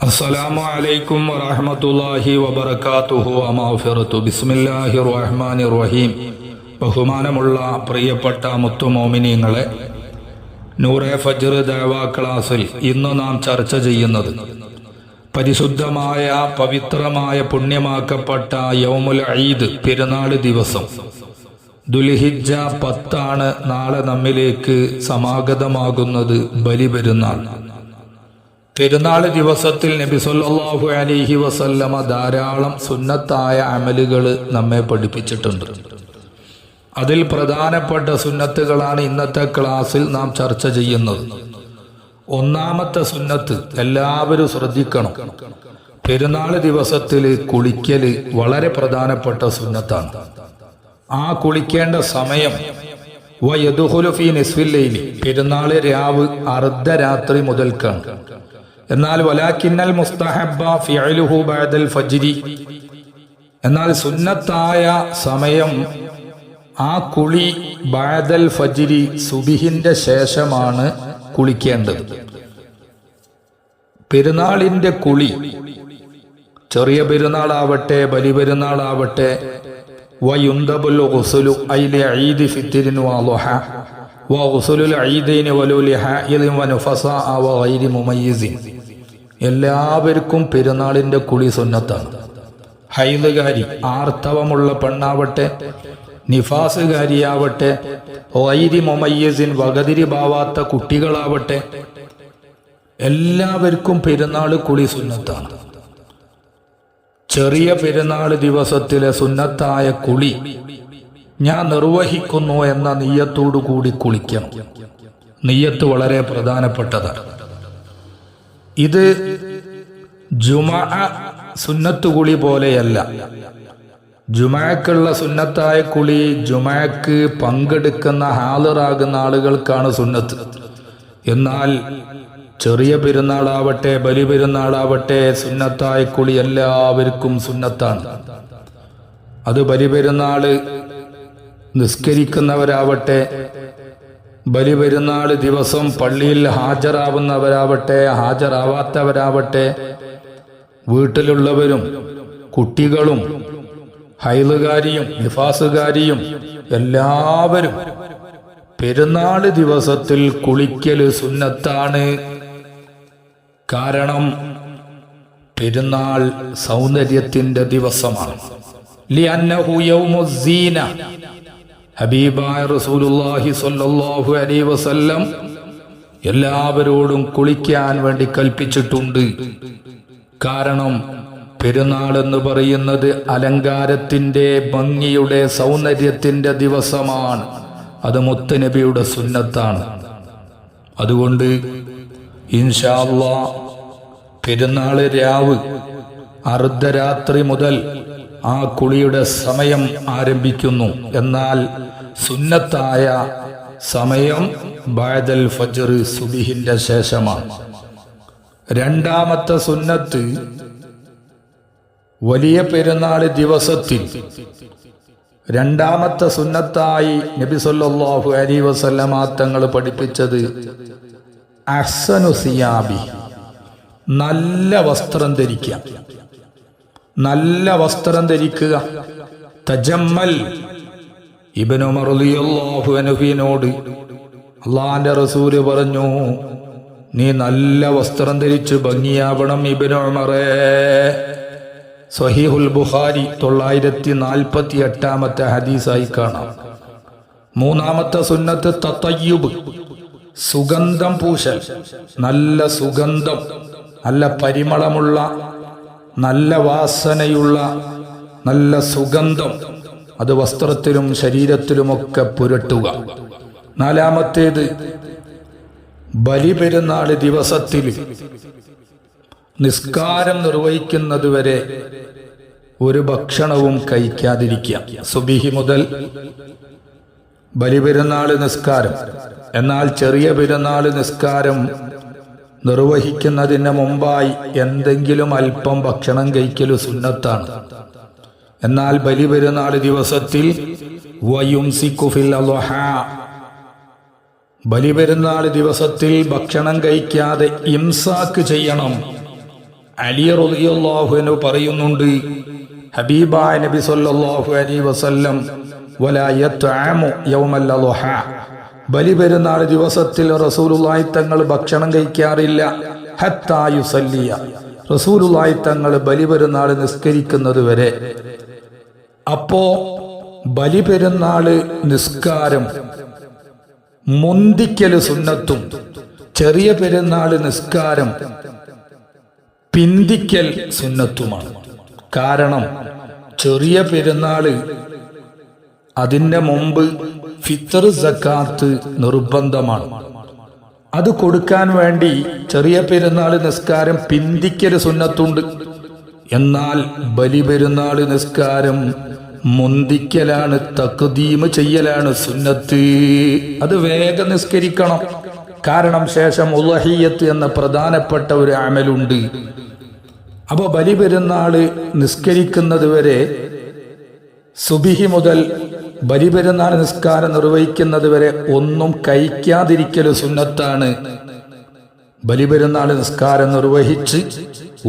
അസ്സലാമു അലൈക്കും വറഹ്മത്തുള്ളാഹി വബറകാതുഹു വമഗ്ഫിറതു. ബിസ്മില്ലാഹിർ റഹ്മാനിർ റഹീം. ബഹുമാനമുള്ള പ്രിയപ്പെട്ട മുത്തുമോമിനീങ്ങളെ, നൂറെ ഫജ്ർ ദഅവാ ക്ലാസ്സിൽ ഇന്ന് നാം ചർച്ച ചെയ്യുന്നത് പരിശുദ്ധമായ പവിത്രമായ പുണ്യമാക്കപ്പെട്ട യൗമുൽ ഈദ് പെരുന്നാൾ ദിവസം ദുൽഹിജ്ജ 10 നാളെ നമ്മിലേക്ക് സമാഗതമാകുന്നത് ബലിപെരുന്നാൾ. പെരുന്നാൾ ദിവസത്തിൽ നബി സല്ലല്ലാഹു അലൈഹി വസല്ലമ ധാരാളം സുന്നത്തായ അമലുകൾ നമ്മെ പഠിപ്പിച്ചിട്ടുണ്ട്. അതിൽ പ്രധാനപ്പെട്ട സുന്നത്തുകളാണ് ഇന്നത്തെ ക്ലാസ്സിൽ നാം ചർച്ച ചെയ്യുന്നത്. ഒന്നാമത്തെ സുന്നത്ത് എല്ലാവരും ശ്രദ്ധിക്കണം. പെരുന്നാൾ ദിവസത്തിൽ കുളിക്കൽ വളരെ പ്രധാനപ്പെട്ട സുന്നത്താണ്. ആ കുളിക്കേണ്ട സമയം വയദുഖുലു ഫീ നിസ്ഫിൽ ലൈലി, പെരുന്നാൾ രാവ് അർദ്ധരാത്രി മുതൽക്കാണ്. എന്നാൽ വലാകിന്നൽ മുസ്തഹബ്ബ ഫിഅലുഹു ബഅദൽ ഫജ്രി, എന്നാൽ സുന്നത്തായ സമയം ആ കുളി ബഅദൽ ഫജ്രി, സുബഹിന്റെ ശേഷമാണ് കുളിക്കേണ്ടത്. പെരുന്നാളിന്റെ കുളി ചെറിയ പെരുന്നാളാവട്ടെ ബലിപെരുന്നാളാവട്ടെ വയുന്തബുൽ ഗുസ്ലു ഐലി ഈദി ഫിത്രിൻ വളുഹ വഗുസ്ലുൽ ഈദൈനി വലുലിഹാഇദി വനുഫസാ വഗൈരി മുമയ്യിസിൻ, എല്ലാവർക്കും പെരുന്നാളിന്റെ കുളി സുന്നത്താണ്. ഹൈലുകാരി, ആർത്തവമുള്ള പെണ്ണാവട്ടെ, നിഫാസുകാരിയാവട്ടെ, ഗൈരി മുമയ്യിസിൻ, വകതിരിഭാവാത്ത കുട്ടികളാവട്ടെ, എല്ലാവർക്കും പെരുന്നാൾ കുളി സുന്നത്താണ്. ചെറിയ പെരുന്നാൾ ദിവസത്തിലെ സുന്നത്തായ കുളി ഞാൻ നിർവഹിക്കുന്നു എന്ന നിയ്യത്തോടു കൂടി കുളിക്കണം. നിയ്യത്ത് വളരെ പ്രധാനപ്പെട്ടതാണ്. ഇത് ജുമഅ സുന്നത്ത് കുളി പോലെയല്ല. ജുമഅക്കുള്ള സുന്നത്തായ കുളി ജുമഅക്ക് പങ്കെടുക്കുന്ന ഹാളിറാകുന്ന ആളുകൾക്കാണ് സുന്നത്ത്. എന്നാൽ ചെറിയ പെരുന്നാളാവട്ടെ ബലിപെരുന്നാളാവട്ടെ സുന്നത്തായ കുളി എല്ലാവർക്കും സുന്നത്താണ്. അത് ബലിപെരുന്നാള് നിസ്കരിക്കുന്നവരാവട്ടെ, ബലിപെരുന്നാൾ ദിവസം പള്ളിയിൽ ഹാജരാവുന്നവരാവട്ടെ, ഹാജരാവാത്തവരാവട്ടെ, വീട്ടിലുള്ളവരും കുട്ടികളും ഹൈലുകാരിയും നിഫാസുകാരിയും എല്ലാവരും പെരുന്നാൾ ദിവസത്തിൽ കുളിക്കല് സുന്നത്താണ്. കാരണം പെരുന്നാൾ സൗന്ദര്യത്തിന്റെ ദിവസമാണ്. ലിഅന്നഹു യൗമുസ്സീന, ഹബീബായ റസൂലുള്ളാഹി സ്വല്ലല്ലാഹു അലൈഹി വസല്ലം എല്ലാവരോടും കുളിക്കാൻ വേണ്ടി കൽപ്പിച്ചിട്ടുണ്ട്. കാരണം പെരുന്നാൾ എന്ന് പറയുന്നത് അലങ്കാരത്തിന്റെ, ഭംഗിയുടെ, സൗന്ദര്യത്തിന്റെ ദിവസമാണ്. അത് മുത്തുനബിയുടെ സുന്നത്താണ്. അതുകൊണ്ട് ഇൻഷാ അല്ലാഹ് പെരുന്നാൾ രാവ് അർദ്ധരാത്രി മുതൽ ആ കുളിയുടെ സമയം ആരംഭിക്കുന്നു. എന്നാൽ സുന്നത്തായ സമയം ബഅദൽ ഫജ്ർ, സുബ്ഹിന്റെ ശേഷമാണ്. രണ്ടാമത്തെ സുന്നത്ത് വലിയ പെരുന്നാൾ ദിവസത്തിൽ രണ്ടാമത്തെ സുന്നത്തായി നബി സല്ലല്ലാഹു അലൈഹി വസല്ലമ തങ്ങൾ പഠിപ്പിച്ചത് അഹ്സനു സിയാബി, നല്ല വസ്ത്രം ധരിക്കുക. നല്ല വസ്ത്രം ധരിക്കുക. തജമ്മൽ. ഇബ്നു ഉമർ റളിയല്ലാഹു അൻഹുവിനോട് അല്ലാഹുവിന്റെ റസൂല് പറഞ്ഞു, നീ നല്ല വസ്ത്രം ധരിച്ച് ഭംഗിയാവണം ഇബ്നു ഉമറേ. സ്വഹീഹുൽ ബുഖാരി 948 ഹദീസായി കാണാം. മൂന്നാമത്തെ സുന്നത്ത് തതയ്യുബ്, സുഗന്ധം പൂശൽ. നല്ല സുഗന്ധം, നല്ല പരിമളമുള്ള, നല്ല വാസനയുള്ള നല്ല സുഗന്ധം അത് വസ്ത്രത്തിലും ശരീരത്തിലുമൊക്കെ പുരട്ടുക. നാലാമത്തേത് ബലിപെരുന്നാൾ ദിവസത്തിൽ നിസ്കാരം നിർവഹിക്കുന്നതുവരെ ഒരു ഭക്ഷണവും കഴിക്കാതിരിക്കുക. സുബിഹി മുതൽ ബലിപെരുന്നാൾ നിസ്കാരം. എന്നാൽ ചെറിയ പെരുന്നാൾ നിസ്കാരം നിർവഹിക്കുന്നതിന് മുമ്പായി എന്തെങ്കിലും അല്പം ഭക്ഷണം കഴിക്കല് സുന്നത്താണ്. എന്നാൽ ബലിപെരുന്നാൾ ദിവസത്തിൽ വയുംസിക്കു ഫിൽ അദ്ഹ, ബലിപെരുന്നാൾ ദിവസത്തിൽ ഭക്ഷണം കഴിക്കാതെ ഇംസാക്ക് ചെയ്യണം. അലി റളിയല്ലാഹു അൻഹു പറയുന്നുണ്ട്, ഹബീബായ നബി സല്ലല്ലാഹു അലൈഹി വസല്ലം വലാ യത്അമു യൗമൽ അദ്ഹ, ബലിപെരുന്നാൾ ദിവസത്തിൽ റസൂലുള്ളാഹി തങ്ങൾ ഭക്ഷണം കഴിക്കാറില്ല. ഹത്താ യുസല്ലിയ, റസൂലുള്ളാഹി തങ്ങൾ ബലിപെരുന്നാൾ നിസ്കരിക്കുന്നത് വരെ. അപ്പോ ബലിപെരുന്നാള് നിസ്കാരം മുന്തിക്കല് സുന്നത്തും ചെറിയ പെരുന്നാള് നിസ്കാരം പിന്തിക്കൽ സുന്നത്തുമാണ്. കാരണം ചെറിയ പെരുന്നാള് അതിന്റെ മുമ്പ് ഫിത്ർ സക്കാത്ത് നിർബന്ധമാണ്. അത് കൊടുക്കാൻ വേണ്ടി ചെറിയ പെരുന്നാള് നിസ്കാരം പിന്തിക്കല് സുന്നത്തുണ്ട്. എന്നാൽ ബലിപെരുന്നാള് നിസ്കാരം മുന്തിക്കലാണ്, തഖ്ദീം ചെയ്യലാണ് സുന്നത്ത്. അത് വേഗം നിസ്കരിക്കണം. കാരണം ശേഷം ഉളഹിയ്യത്ത് എന്ന പ്രധാനപ്പെട്ട ഒരു അമലുണ്ട്. അപ്പൊ ബലിപെരുന്നാള് നിസ്കരിക്കുന്നത് വരെ, സുബിഹി മുതൽ ബലിപെരുന്നാൾ നിസ്കാരം നിർവഹിക്കുന്നത് വരെ ഒന്നും കഴിക്കാതിരിക്കല് സുന്നത്താണ്. ബലിപെരുന്നാൾ നിസ്കാരം നിർവഹിച്ച്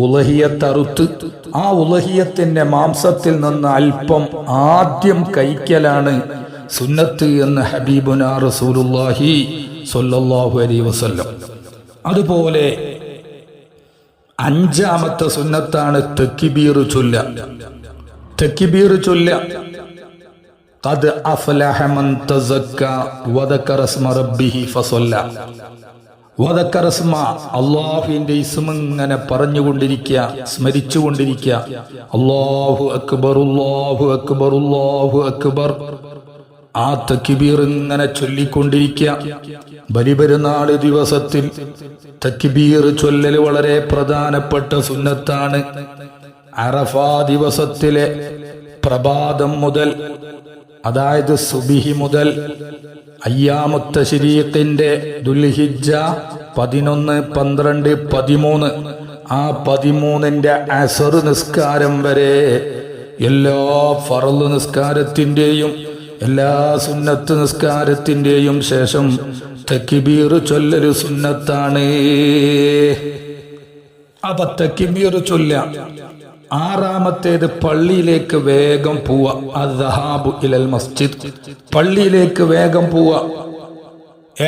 ഉളഹിയത്തറുത്ത് ആ ഉളഹിയത്തിന്റെ മാംസത്തിൽ നിന്ന് അല്പം ആദ്യം കഴിക്കലാണ് സുന്നത്ത് എന്ന് ഹബീബുനാ റസൂലുള്ളാഹി സ്വല്ലല്ലാഹു അലൈഹി വസല്ലം. അതുപോലെ അഞ്ചാമത്തെ സുന്നത്താണ് തക്ബീർ ചൊല്ല. തക്ബീർ ചൊല്ല. ഖദ് അഫ്ലഹ മൻ തസക്ക വദക്കറ സ്മ റബ്ബിഹി ഫസല്ല. വദക്കറ സ്മ, അല്ലാഹുവിന്റെ ഇസ്മ ഇങ്ങനെ പറഞ്ഞുകൊണ്ടിരിക്കുക, സ്മരിച്ചുകൊണ്ടിരിക്കുക. അല്ലാഹു അക്ബർ, അല്ലാഹു അക്ബർ, അല്ലാഹു അക്ബർ. ആ തക്ബീർ ഇങ്ങനെ ചൊല്ലിക്കൊണ്ടിരിക്കുക. ബലിപെരുന്നാൾ ദിവസത്തിൽ തക്ബീർ ചൊല്ലൽ വളരെ പ്രധാനപ്പെട്ട സുന്നത്താണ്. അറഫാ ദിവസത്തിലെ പ്രഭാതം മുതൽ, അതായത് സുബിഹി മുതൽ അയ്യാമുത്ത തശ്രീഖിന്റെ ദുൽഹിജ്ജ 11, 12, 13, ആ 13ന്റെ അസർ നിസ്കാരം വരെ എല്ലാ ഫർള് നിസ്കാരത്തിന്റെയും എല്ലാ സുന്നത്ത് നിസ്കാരത്തിന്റെയും ശേഷം തക്ബീർ ചൊല്ലൽ സുന്നത്താണ്. അപ്പൊ തക്ബീർ ചൊല്ല. ആറാമത്തേത് പള്ളിയിലേക്ക് വേഗം പോവുക. അദ്ദഹാബു ഇലൽ മസ്ജിദ്, പള്ളിയിലേക്ക് വേഗം പോവുക.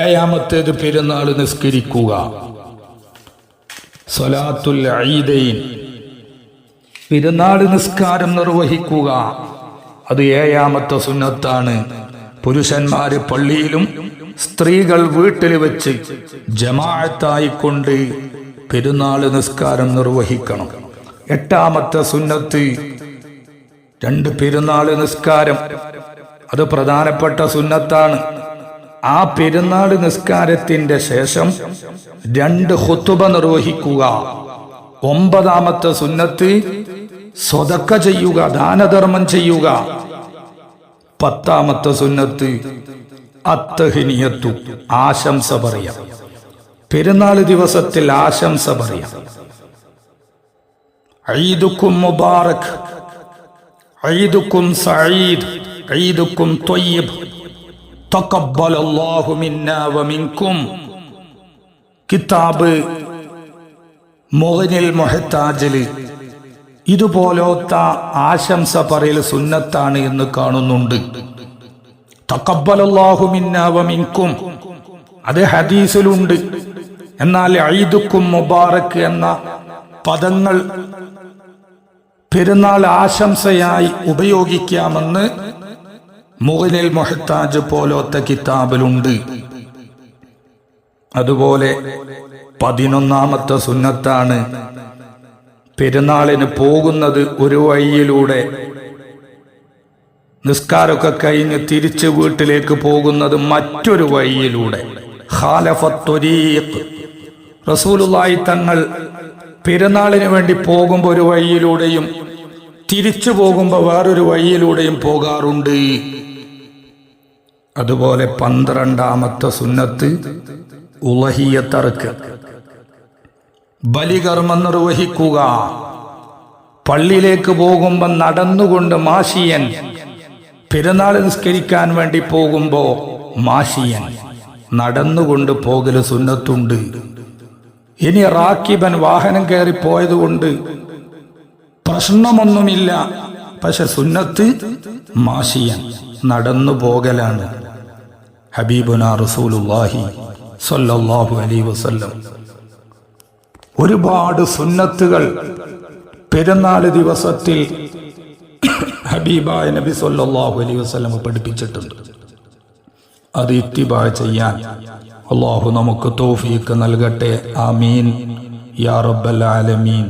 ഏഴാമത്തേത് പെരുന്നാൾ നിസ്കരിക്കുക. സ്വലാത്തുൽ ഈദൈൻ, പെരുന്നാൾ നിസ്കാരം നിർവഹിക്കുക. അത് ഏഴാമത്തെ സുന്നത്താണ്. പുരുഷന്മാര് പള്ളിയിലും സ്ത്രീകൾ വീട്ടിൽ വെച്ച് ജമാഅത്തായിക്കൊണ്ട് പെരുന്നാൾ നിസ്കാരം നിർവഹിക്കണം. എട്ടാമത്തെ സുന്നത്ത് 2 പെരുന്നാൾ നിസ്കാരം. അത് പ്രധാനപ്പെട്ട സുന്നത്താണ്. ആ പെരുന്നാൾ നിസ്കാരത്തിന്റെ ശേഷം 2 ഖുതുബ നിർവഹിക്കുക. 9ാമത്തെ സുന്നത്ത് സ്വതക്ക ചെയ്യുക, ദാനധർമ്മം ചെയ്യുക. 10ാമത്തെ സുന്നത്ത് അത്തഹിനിയത്തു, ആശംസ പറയാം. പെരുന്നാൾ ദിവസത്തിൽ ആശംസ പറയാം. ഈദുക്കും മുബാറക്, ഈദുക്കും സഈദ്, ഈദുക്കും ത്വയ്യിബ്, തഖബ്ബലല്ലാഹു മിന്നാ വമിൻകും. കിതാബ് മുഗ്നിൽ മുഹ്താജിൽ ഇതുപോലത്തെ ആശംസ പറയൽ സുന്നത്താണ് എന്ന് കാണുന്നുണ്ട്. തഖബ്ബലല്ലാഹു മിന്നാ വമിൻകും, അത് ഹദീസിലുണ്ട്. എന്നാൽ ഈദുക്കും മുബാറക് എന്ന പദങ്ങൾ പെരുന്നാൾ ആശംസയായി ഉപയോഗിക്കാമെന്ന് മുഗ്നിൽ മുഹ്താജ് പോലത്തെ കിതാബിലുണ്ട്. അതുപോലെ 11ാമത്തെ സുന്നത്താണ് പെരുന്നാളിന് പോകുന്നത് ഒരു വഴിയിലൂടെ, നിസ്കാരമൊക്കെ കഴിഞ്ഞ് തിരിച്ച് വീട്ടിലേക്ക് പോകുന്നത് മറ്റൊരു വഴിയിലൂടെ. ഖാലഫത്ത് ത്വരീഖ്, റസൂലുള്ളാഹി തങ്ങൾ പെരുന്നാളിന് വേണ്ടി പോകുമ്പോൾ ഒരു വഴിയിലൂടെയും തിരിച്ചു പോകുമ്പോൾ വേറൊരു വഴിയിലൂടെയും പോകാറുണ്ട്. അതുപോലെ 12ാമത്തെ സുന്നത്ത് ഉളഹിയ്യത്തറുക്ക്, ബലികർമ്മം നിർവഹിക്കുക. പള്ളിയിലേക്ക് പോകുമ്പോൾ നടന്നുകൊണ്ട് മാഷിയൻ, പെരുന്നാൾ നിസ്കരിക്കാൻ വേണ്ടി പോകുമ്പോ മാഷിയൻ നടന്നുകൊണ്ട് പോകല് സുന്നത്തുണ്ട്. ഇനി റാക്കിബൻ വാഹനം കയറി പോയതുകൊണ്ട് പ്രശ്നമൊന്നുമില്ല. പക്ഷെ സുന്നത്ത് മാഷിയൻ നടന്നു പോകലാണ്. ഹബീബുനാ റസൂലുള്ളാഹി സ്വല്ലല്ലാഹു അലൈഹി വസല്ലം ഒരുപാട് സുന്നത്തുകൾ പെരുന്നാൾ ദിവസത്തിൽ ഹബീബായ നബി സ്വല്ലല്ലാഹു അലൈഹി വസല്ലം പഠിപ്പിച്ചിട്ടുണ്ട്. അത് ഇത്തിബാ ചെയ്യാൻ അല്ലാഹു നമുക്ക് തൗഫീഖ് നൽകട്ടെ. ആമീൻ യാ റബ്ബൽ ആലമീൻ.